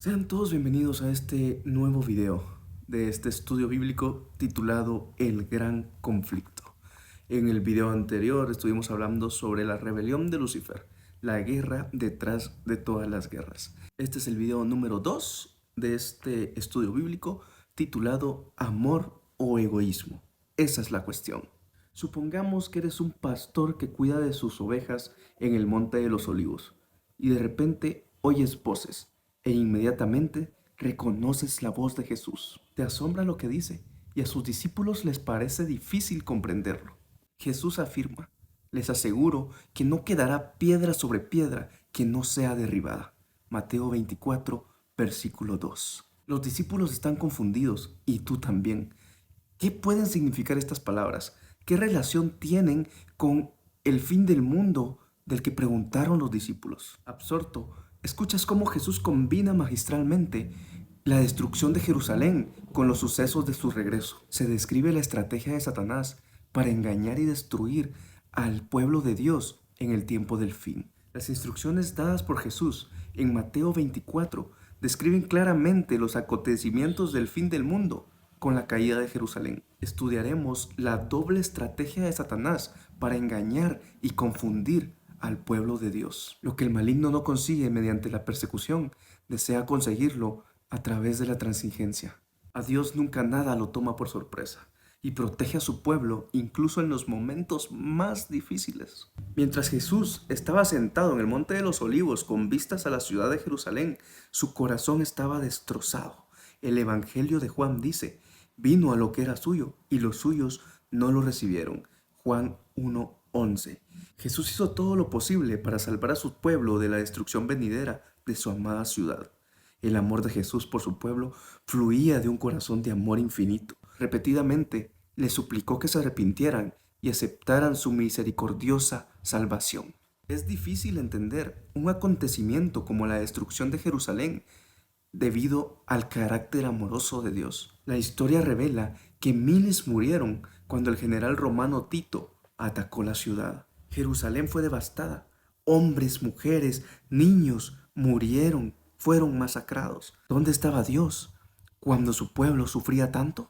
Sean todos bienvenidos a este nuevo video de este estudio bíblico titulado El Gran Conflicto. En el video anterior estuvimos hablando sobre la rebelión de Lucifer, la guerra detrás de todas las guerras. Este es el video número 2 de este estudio bíblico titulado Amor o Egoísmo. Esa es la cuestión. Supongamos que eres un pastor que cuida de sus ovejas en el Monte de los Olivos y de repente oyes voces e inmediatamente reconoces la voz de Jesús. Te asombra lo que dice y a sus discípulos les parece difícil comprenderlo. Jesús afirma: les aseguro que no quedará piedra sobre piedra que no sea derribada. Mateo 24, versículo 2. Los discípulos están confundidos y tú también. ¿Qué pueden significar estas palabras? ¿Qué relación tienen con el fin del mundo del que preguntaron los discípulos? Absorto, escuchas cómo Jesús combina magistralmente la destrucción de Jerusalén con los sucesos de su regreso. Se describe la estrategia de Satanás para engañar y destruir al pueblo de Dios en el tiempo del fin. Las instrucciones dadas por Jesús en Mateo 24 describen claramente los acontecimientos del fin del mundo con la caída de Jerusalén. Estudiaremos la doble estrategia de Satanás para engañar y confundir al pueblo de Dios. Lo que el maligno no consigue mediante la persecución, desea conseguirlo a través de la transigencia. A Dios nunca nada lo toma por sorpresa y protege a su pueblo incluso en los momentos más difíciles. Mientras Jesús estaba sentado en el Monte de los Olivos con vistas a la ciudad de Jerusalén, su corazón estaba destrozado. El Evangelio de Juan dice: vino a lo que era suyo y los suyos no lo recibieron. Juan 1:11. Jesús hizo todo lo posible para salvar a su pueblo de la destrucción venidera de su amada ciudad. El amor de Jesús por su pueblo fluía de un corazón de amor infinito. Repetidamente le suplicó que se arrepintieran y aceptaran su misericordiosa salvación. Es difícil entender un acontecimiento como la destrucción de Jerusalén debido al carácter amoroso de Dios. La historia revela que miles murieron cuando el general romano Tito atacó la ciudad. Jerusalén fue devastada. Hombres, mujeres, niños murieron, fueron masacrados. ¿Dónde estaba Dios cuando su pueblo sufría tanto?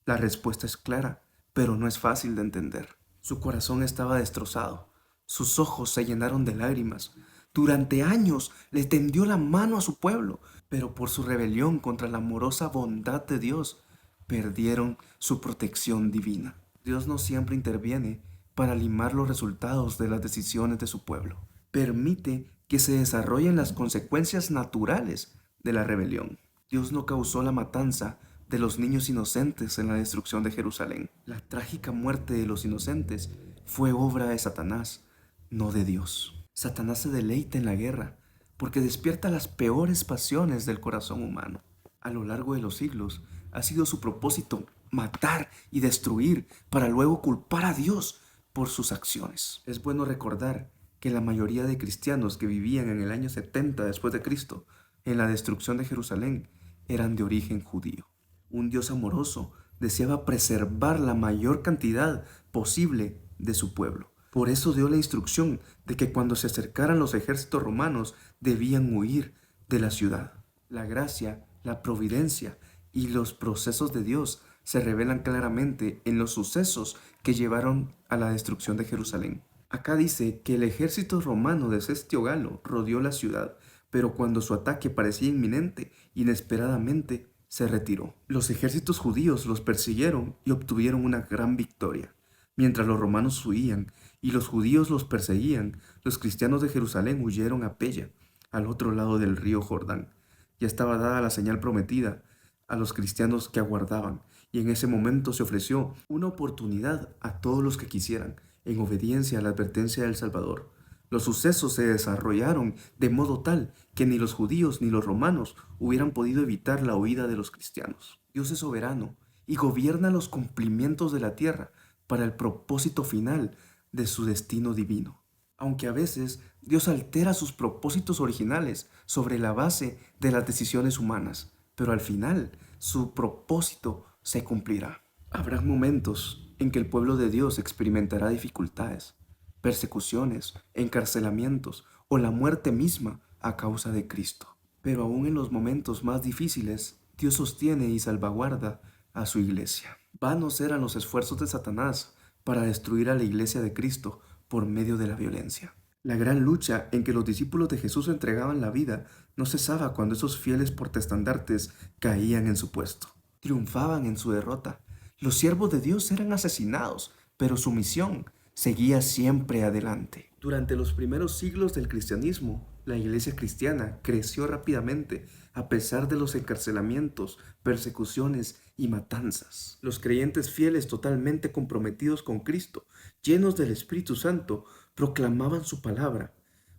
La respuesta es clara, pero no es fácil de entender. Su corazón estaba destrozado. Sus ojos se llenaron de lágrimas. Durante años le tendió la mano a su pueblo, pero por su rebelión contra la amorosa bondad de Dios, perdieron su protección divina. Dios no siempre interviene para limar los resultados de las decisiones de su pueblo. Permite que se desarrollen las consecuencias naturales de la rebelión. Dios no causó la matanza de los niños inocentes en la destrucción de Jerusalén. La trágica muerte de los inocentes fue obra de Satanás, no de Dios. Satanás se deleita en la guerra porque despierta las peores pasiones del corazón humano. A lo largo de los siglos ha sido su propósito matar y destruir para luego culpar a Dios por sus acciones. Es bueno recordar que la mayoría de cristianos que vivían en el año 70 después de Cristo, en la destrucción de Jerusalén, eran de origen judío. Un Dios amoroso deseaba preservar la mayor cantidad posible de su pueblo. Por eso dio la instrucción de que cuando se acercaran los ejércitos romanos debían huir de la ciudad. La gracia, la providencia y los procesos de Dios se revelan claramente en los sucesos que llevaron a la destrucción de Jerusalén. Acá dice que el ejército romano de Sestio Galo rodeó la ciudad, pero cuando su ataque parecía inminente, inesperadamente se retiró. Los ejércitos judíos los persiguieron y obtuvieron una gran victoria. Mientras los romanos huían y los judíos los perseguían, los cristianos de Jerusalén huyeron a Pella, al otro lado del río Jordán. Ya estaba dada la señal prometida a los cristianos que aguardaban, y en ese momento se ofreció una oportunidad a todos los que quisieran, en obediencia a la advertencia del Salvador. Los sucesos se desarrollaron de modo tal que ni los judíos ni los romanos hubieran podido evitar la huida de los cristianos. Dios es soberano y gobierna los cumplimientos de la tierra para el propósito final de su destino divino. Aunque a veces Dios altera sus propósitos originales sobre la base de las decisiones humanas, pero al final su propósito se cumplirá. Habrá momentos en que el pueblo de Dios experimentará dificultades, persecuciones, encarcelamientos o la muerte misma a causa de Cristo. Pero aún en los momentos más difíciles, Dios sostiene y salvaguarda a su iglesia. Vanos eran los esfuerzos de Satanás para destruir a la iglesia de Cristo por medio de la violencia. La gran lucha en que los discípulos de Jesús entregaban la vida no cesaba cuando esos fieles portaestandartes caían en su puesto. Triunfaban en su derrota. Los siervos de Dios eran asesinados, pero su misión seguía siempre adelante. Durante los primeros siglos del cristianismo, la iglesia cristiana creció rápidamente a pesar de los encarcelamientos, persecuciones y matanzas. Los creyentes fieles totalmente comprometidos con Cristo, llenos del Espíritu Santo, proclamaban su palabra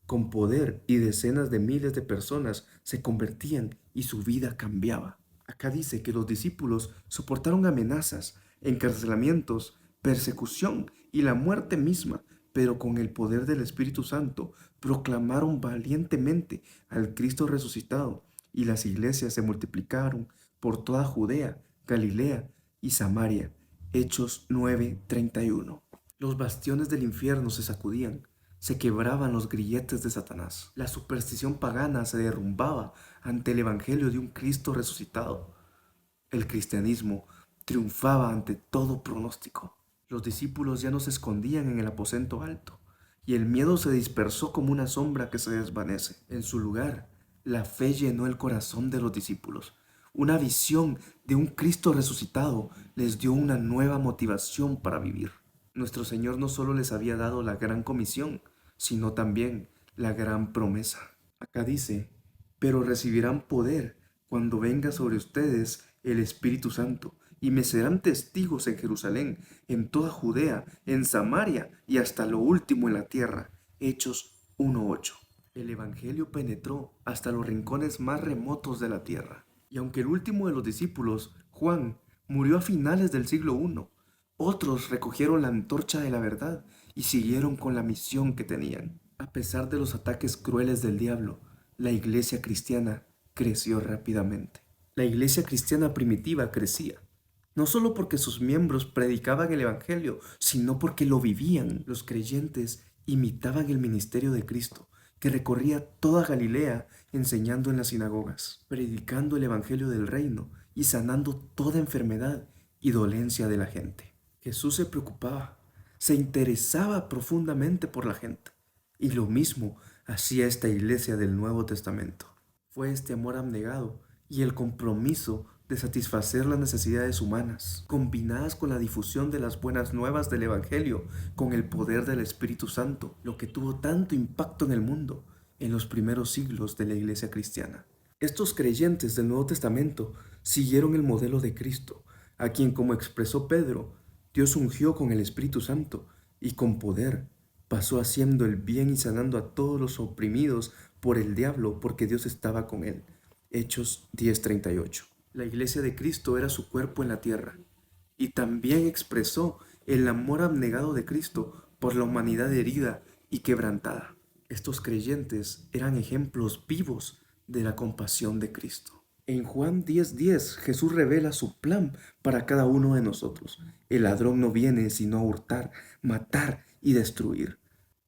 con poder y decenas de miles de personas se convertían y su vida cambiaba. Acá dice que los discípulos soportaron amenazas, encarcelamientos, persecución y la muerte misma, pero con el poder del Espíritu Santo proclamaron valientemente al Cristo resucitado y las iglesias se multiplicaron por toda Judea, Galilea y Samaria. Hechos 9:31. Los bastiones del infierno se sacudían, se quebraban los grilletes de Satanás. La superstición pagana se derrumbaba ante el evangelio de un Cristo resucitado. El cristianismo triunfaba ante todo pronóstico. Los discípulos ya no se escondían en el aposento alto, y el miedo se dispersó como una sombra que se desvanece. En su lugar, la fe llenó el corazón de los discípulos. Una visión de un Cristo resucitado les dio una nueva motivación para vivir. Nuestro Señor no solo les había dado la gran comisión, sino también la gran promesa. Acá dice, pero recibirán poder cuando venga sobre ustedes el Espíritu Santo, y me serán testigos en Jerusalén, en toda Judea, en Samaria y hasta lo último en la tierra. Hechos 1:8. El Evangelio penetró hasta los rincones más remotos de la tierra. Y aunque el último de los discípulos, Juan, murió a finales del siglo I, otros recogieron la antorcha de la verdad y siguieron con la misión que tenían. A pesar de los ataques crueles del diablo, la iglesia cristiana creció rápidamente. La iglesia cristiana primitiva crecía, no solo porque sus miembros predicaban el Evangelio, sino porque lo vivían. Los creyentes imitaban el ministerio de Cristo, que recorría toda Galilea enseñando en las sinagogas, predicando el Evangelio del reino y sanando toda enfermedad y dolencia de la gente. Jesús se preocupaba, se interesaba profundamente por la gente, y lo mismo hacía esta iglesia del Nuevo Testamento. Fue este amor abnegado y el compromiso de satisfacer las necesidades humanas, combinadas con la difusión de las buenas nuevas del Evangelio, con el poder del Espíritu Santo, lo que tuvo tanto impacto en el mundo en los primeros siglos de la iglesia cristiana. Estos creyentes del Nuevo Testamento siguieron el modelo de Cristo, a quien, como expresó Pedro, Dios ungió con el Espíritu Santo y con poder pasó haciendo el bien y sanando a todos los oprimidos por el diablo, porque Dios estaba con él. Hechos 10:38. La iglesia de Cristo era su cuerpo en la tierra, y también expresó el amor abnegado de Cristo por la humanidad herida y quebrantada. Estos creyentes eran ejemplos vivos de la compasión de Cristo. En Juan 10:10, Jesús revela su plan para cada uno de nosotros. El ladrón no viene sino a hurtar, matar y destruir.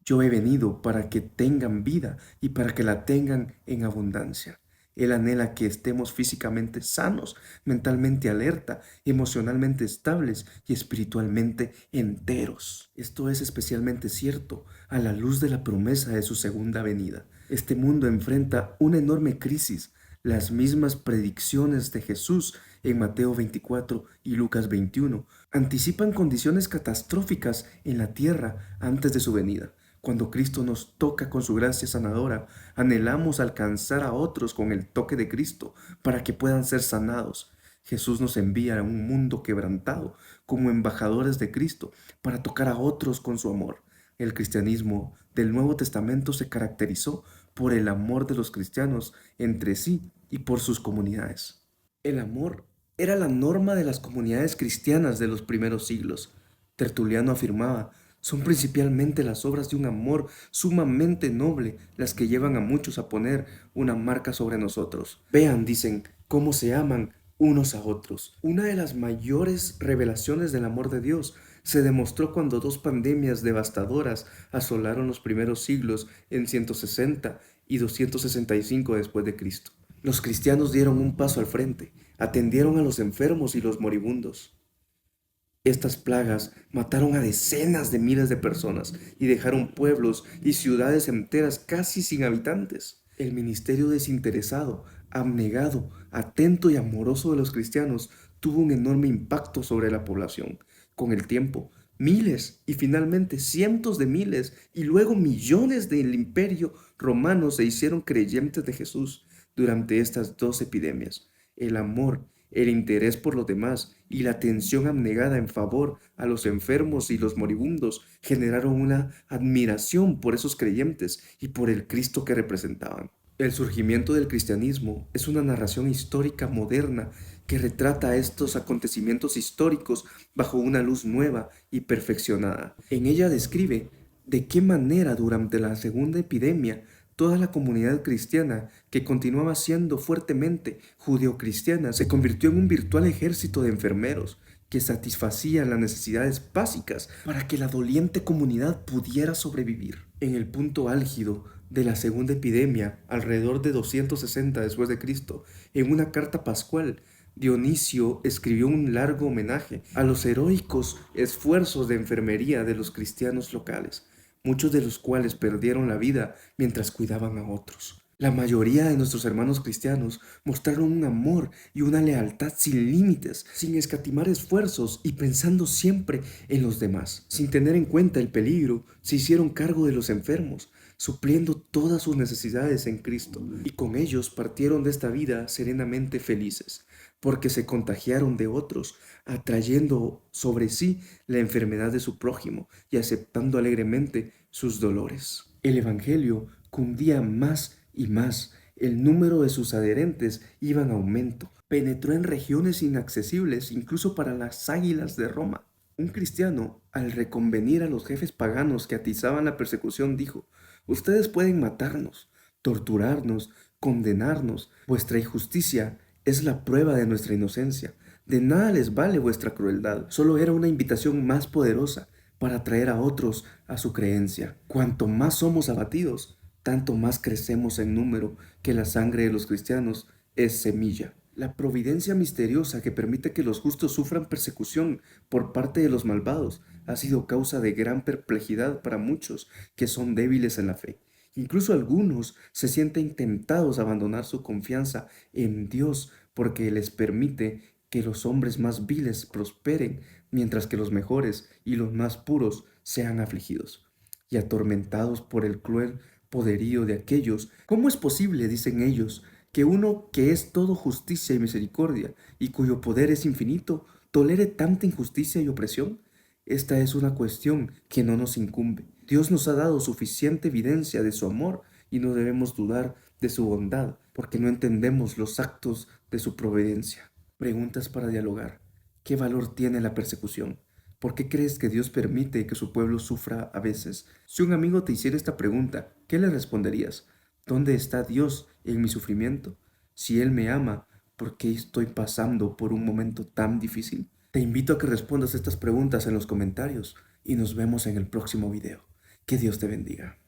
Yo he venido para que tengan vida y para que la tengan en abundancia. Él anhela que estemos físicamente sanos, mentalmente alerta, emocionalmente estables y espiritualmente enteros. Esto es especialmente cierto a la luz de la promesa de su segunda venida. Este mundo enfrenta una enorme crisis. Las mismas predicciones de Jesús en Mateo 24 y Lucas 21 anticipan condiciones catastróficas en la tierra antes de su venida. Cuando Cristo nos toca con su gracia sanadora, anhelamos alcanzar a otros con el toque de Cristo para que puedan ser sanados. Jesús nos envía a un mundo quebrantado como embajadores de Cristo para tocar a otros con su amor. El cristianismo del Nuevo Testamento se caracterizó por el amor de los cristianos entre sí y por sus comunidades. El amor era la norma de las comunidades cristianas de los primeros siglos. Tertuliano afirmaba: son principalmente las obras de un amor sumamente noble las que llevan a muchos a poner una marca sobre nosotros. Vean, dicen, cómo se aman unos a otros. Una de las mayores revelaciones del amor de Dios se demostró cuando dos pandemias devastadoras asolaron los primeros siglos en 160 y 265 después de Cristo. Los cristianos dieron un paso al frente, atendieron a los enfermos y los moribundos. Estas plagas mataron a decenas de miles de personas y dejaron pueblos y ciudades enteras casi sin habitantes. El ministerio desinteresado, abnegado, atento y amoroso de los cristianos tuvo un enorme impacto sobre la población. Con el tiempo, miles y finalmente cientos de miles y luego millones del imperio romano se hicieron creyentes de Jesús durante estas dos epidemias. El amor, el interés por los demás y la atención abnegada en favor a los enfermos y los moribundos generaron una admiración por esos creyentes y por el Cristo que representaban. El surgimiento del cristianismo es una narración histórica moderna que retrata estos acontecimientos históricos bajo una luz nueva y perfeccionada. En ella describe de qué manera durante la segunda epidemia toda la comunidad cristiana, que continuaba siendo fuertemente judeocristiana, se convirtió en un virtual ejército de enfermeros que satisfacían las necesidades básicas para que la doliente comunidad pudiera sobrevivir. En el punto álgido de la segunda epidemia, alrededor de 260 después de Cristo, en una carta pascual, Dionisio escribió un largo homenaje a los heroicos esfuerzos de enfermería de los cristianos locales, muchos de los cuales perdieron la vida mientras cuidaban a otros. La mayoría de nuestros hermanos cristianos mostraron un amor y una lealtad sin límites, sin escatimar esfuerzos y pensando siempre en los demás. Sin tener en cuenta el peligro, se hicieron cargo de los enfermos, supliendo todas sus necesidades en Cristo, y con ellos partieron de esta vida serenamente felices, porque se contagiaron de otros, atrayendo sobre sí la enfermedad de su prójimo y aceptando alegremente sus dolores. El Evangelio cundía más y más. El número de sus adherentes iba en aumento. Penetró en regiones inaccesibles incluso para las águilas de Roma. Un cristiano, al reconvenir a los jefes paganos que atizaban la persecución, dijo: «Ustedes pueden matarnos, torturarnos, condenarnos. Vuestra injusticia es la prueba de nuestra inocencia. De nada les vale vuestra crueldad». Solo era una invitación más poderosa para atraer a otros a su creencia. Cuanto más somos abatidos, tanto más crecemos en número, que la sangre de los cristianos es semilla. La providencia misteriosa que permite que los justos sufran persecución por parte de los malvados ha sido causa de gran perplejidad para muchos que son débiles en la fe. Incluso algunos se sienten tentados a abandonar su confianza en Dios porque les permite que los hombres más viles prosperen, mientras que los mejores y los más puros sean afligidos y atormentados por el cruel poderío de aquellos. ¿Cómo es posible, dicen ellos, que uno que es todo justicia y misericordia y cuyo poder es infinito, tolere tanta injusticia y opresión? Esta es una cuestión que no nos incumbe. Dios nos ha dado suficiente evidencia de su amor y no debemos dudar de su bondad, porque no entendemos los actos de su providencia. Preguntas para dialogar. ¿Qué valor tiene la persecución? ¿Por qué crees que Dios permite que su pueblo sufra a veces? Si un amigo te hiciera esta pregunta, ¿qué le responderías? ¿Dónde está Dios en mi sufrimiento? Si Él me ama, ¿por qué estoy pasando por un momento tan difícil? Te invito a que respondas estas preguntas en los comentarios y nos vemos en el próximo video. Que Dios te bendiga.